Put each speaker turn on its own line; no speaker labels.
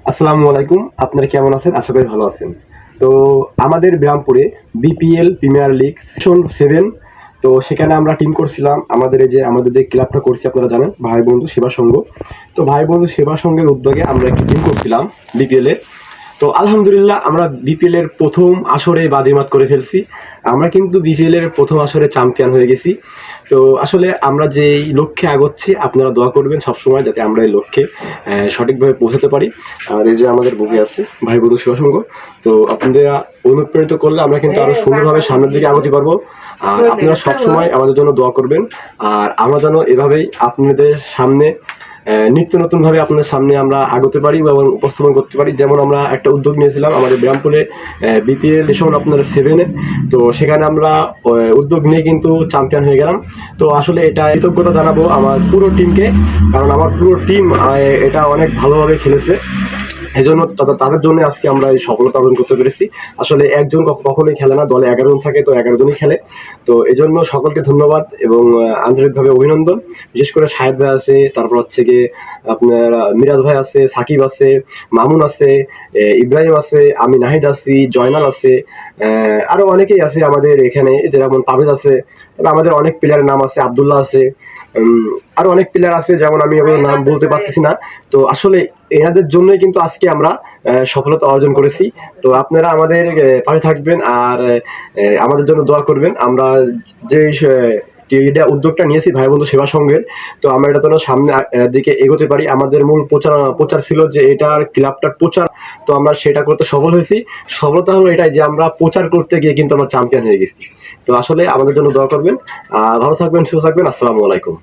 আসসালামু আলাইকুম। আপনারা কেমন আছেন? আশা করি ভালো আছেন। তো আমাদের ব্রাহ্মপুরে বিপিএল প্রিমিয়ার লিগ সেশন 7, তো সেখানে আমরা টিম করছিলাম। আমাদের যে ক্লাবটা করছি আপনারা জানেন, ভাই বন্ধু সেবা সংঘ। তো ভাই বন্ধু সেবা সংঘের উদ্যোগে আমরা একটি টিম করছিলাম বিপিএল এ। তো আলহামদুলিল্লাহ আমরা বিপিএল এর প্রথম আসরে বাজিমাত করে ফেলছি। আমরা কিন্তু বিপিএল এর প্রথম আসরে চ্যাম্পিয়ন হয়ে গেছি। তো আসলে আমরা যে লক্ষ্যে আগাচ্ছি আপনারা দোয়া করবেন সবসময়, যাতে আমরা এই লক্ষ্যে সঠিকভাবে পৌঁছাতে পারি। আর এই যে আমাদের বুকে আছে ভাই বন্ধু সেবা সংঘ, তো আপনারা অনুপ্রাণিত করলে আমরা কিন্তু আরো সুন্দরভাবে সামনের দিকে আগাতে পারবো। আর আপনারা সবসময় আমাদের জন্য দোয়া করবেন। আর আমরা যেন এভাবেই আপনাদের সামনে নিত্য নতুনভাবে আপনাদের সামনে আমরা আগতে পারি এবং উপস্থাপন করতে পারি। যেমন আমরা একটা উদ্যোগ নিয়েছিলাম আমাদের ব্রাহ্মপুরে বিপিএল সেশন আপনার 7-এ। তো সেখানে আমরা উদ্যোগ নিয়ে কিন্তু চ্যাম্পিয়ন হয়ে গেলাম। তো আসলে এটা কৃতজ্ঞতা জানাবো আমার পুরো টিমকে, কারণ আমার পুরো টিম এটা অনেক ভালোভাবে খেলেছে। এই জন্য তাদের জন্য আজকে আমরা এই সফলতা অর্জন করতে পেরেছি। আসলে একজন কখনোই খেলে না, দলে 11 জন থাকে, তো 11 জনই খেলে। তো এই জন্য সকলকে ধন্যবাদ এবং আন্তরিকভাবে অভিনন্দন। বিশেষ করে শাহেদ ভাই আছে, তারপর হচ্ছে গিয়ে আপনার মিরাজ ভাই আছে, সাকিব আছে, মামুন আছে, ইব্রাহিম আছে, আমি নাহিদ আছি, জয়নাল আছে, আরো অনেকেই আছে আমাদের এখানে, যেমন পারভেজ আছে। তবে আমাদের অনেক প্লেয়ারের নাম আছে, আবদুল্লাহ আছে, আরো অনেক প্লেয়ার আছে, যেমন আমি ওগুলোর নাম বলতে পারতেছি না। তো আসলে এনাদের জন্যই কিন্তু আজকে আমরা সফলতা অর্জন করেছি। তো আপনারা আমাদের পাশে থাকবেন আর আমাদের জন্য দোয়া করবেন। আমরা যে এটা উদ্যোগটা নিয়েছি ভাই বন্ধু সেবা সংঘের, তো আমরা এটা যেন সামনে দিকে এগোতে পারি। আমাদের মূল প্রচার ছিল যে এটার ক্লাবটার প্রচার, তো আমরা সেটা করতে সফল হয়েছি। সফলতা হলো এটাই যে আমরা প্রচার করতে গিয়ে কিন্তু আমরা চ্যাম্পিয়ন হয়ে গেছি। তো আসলে আমাদের জন্য দোয়া করবেন। ভালো থাকবেন, সুস্থ থাকবেন। আসসালামু আলাইকুম।